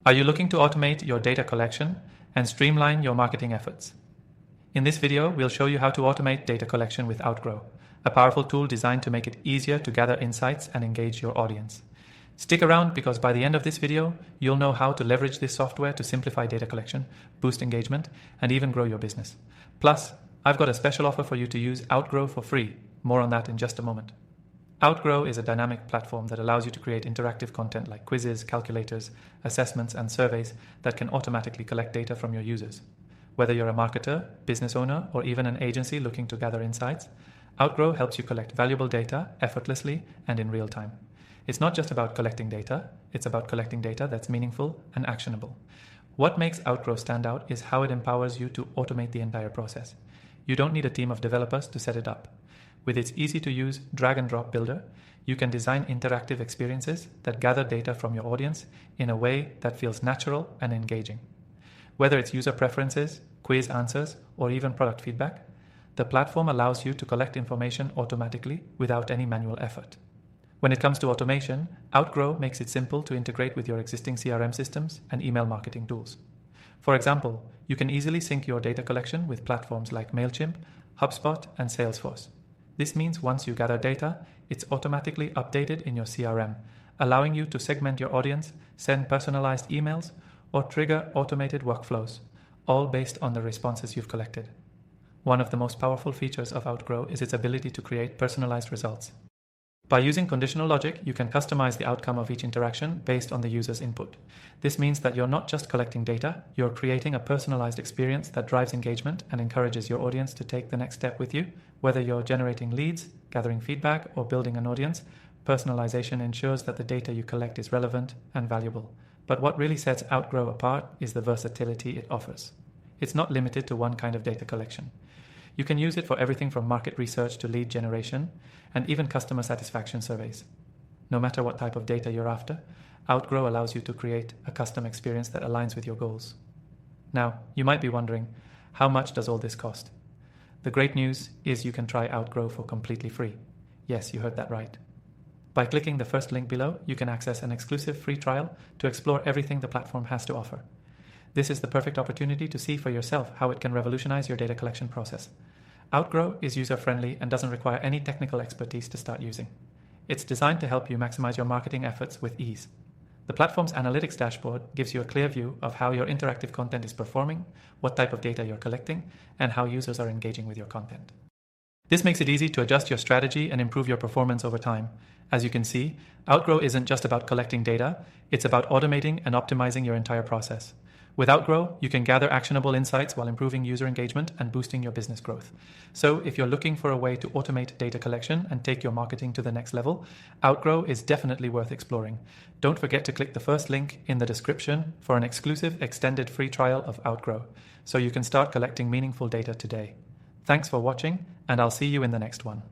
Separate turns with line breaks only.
Are you looking to automate your data collection and streamline your marketing efforts? In this video, we'll show you how to automate data collection with Outgrow, a powerful tool designed to make it easier to gather insights and engage your audience. Stick around because by the end of this video, you'll know how to leverage this software to simplify data collection, boost engagement, and even grow your business. Plus, I've got a special offer for you to use Outgrow for free. More on that in just a moment. Outgrow is a dynamic platform that allows you to create interactive content like quizzes, calculators, assessments, and surveys that can automatically collect data from your users. Whether you're a marketer, business owner, or even an agency looking to gather insights, Outgrow helps you collect valuable data effortlessly and in real time. It's not just about collecting data, it's about collecting data that's meaningful and actionable. What makes Outgrow stand out is how it empowers you to automate the entire process. You don't need a team of developers to set it up. With its easy-to-use drag-and-drop builder, you can design interactive experiences that gather data from your audience in a way that feels natural and engaging. Whether it's user preferences, quiz answers, or even product feedback, the platform allows you to collect information automatically without any manual effort. When it comes to automation, Outgrow makes it simple to integrate with your existing CRM systems and email marketing tools. For example, you can easily sync your data collection with platforms like MailChimp, HubSpot, and Salesforce. This means once you gather data, it's automatically updated in your CRM, allowing you to segment your audience, send personalized emails, or trigger automated workflows, all based on the responses you've collected. One of the most powerful features of Outgrow is its ability to create personalized results. By using conditional logic, you can customize the outcome of each interaction based on the user's input. This means that you're not just collecting data, you're creating a personalized experience that drives engagement and encourages your audience to take the next step with you. Whether you're generating leads, gathering feedback, or building an audience, personalization ensures that the data you collect is relevant and valuable. But what really sets Outgrow apart is the versatility it offers. It's not limited to one kind of data collection. You can use it for everything from market research to lead generation, and even customer satisfaction surveys. No matter what type of data you're after, Outgrow allows you to create a custom experience that aligns with your goals. Now, you might be wondering, how much does all this cost? The great news is you can try Outgrow for completely free. Yes, you heard that right. By clicking the first link below, you can access an exclusive free trial to explore everything the platform has to offer. This is the perfect opportunity to see for yourself how it can revolutionize your data collection process. Outgrow is user-friendly and doesn't require any technical expertise to start using. It's designed to help you maximize your marketing efforts with ease. The platform's analytics dashboard gives you a clear view of how your interactive content is performing, what type of data you're collecting, and how users are engaging with your content. This makes it easy to adjust your strategy and improve your performance over time. As you can see, Outgrow isn't just about collecting data, it's about automating and optimizing your entire process. With Outgrow, you can gather actionable insights while improving user engagement and boosting your business growth. So if you're looking for a way to automate data collection and take your marketing to the next level, Outgrow is definitely worth exploring. Don't forget to click the first link in the description for an exclusive extended free trial of Outgrow, so you can start collecting meaningful data today. Thanks for watching, and I'll see you in the next one.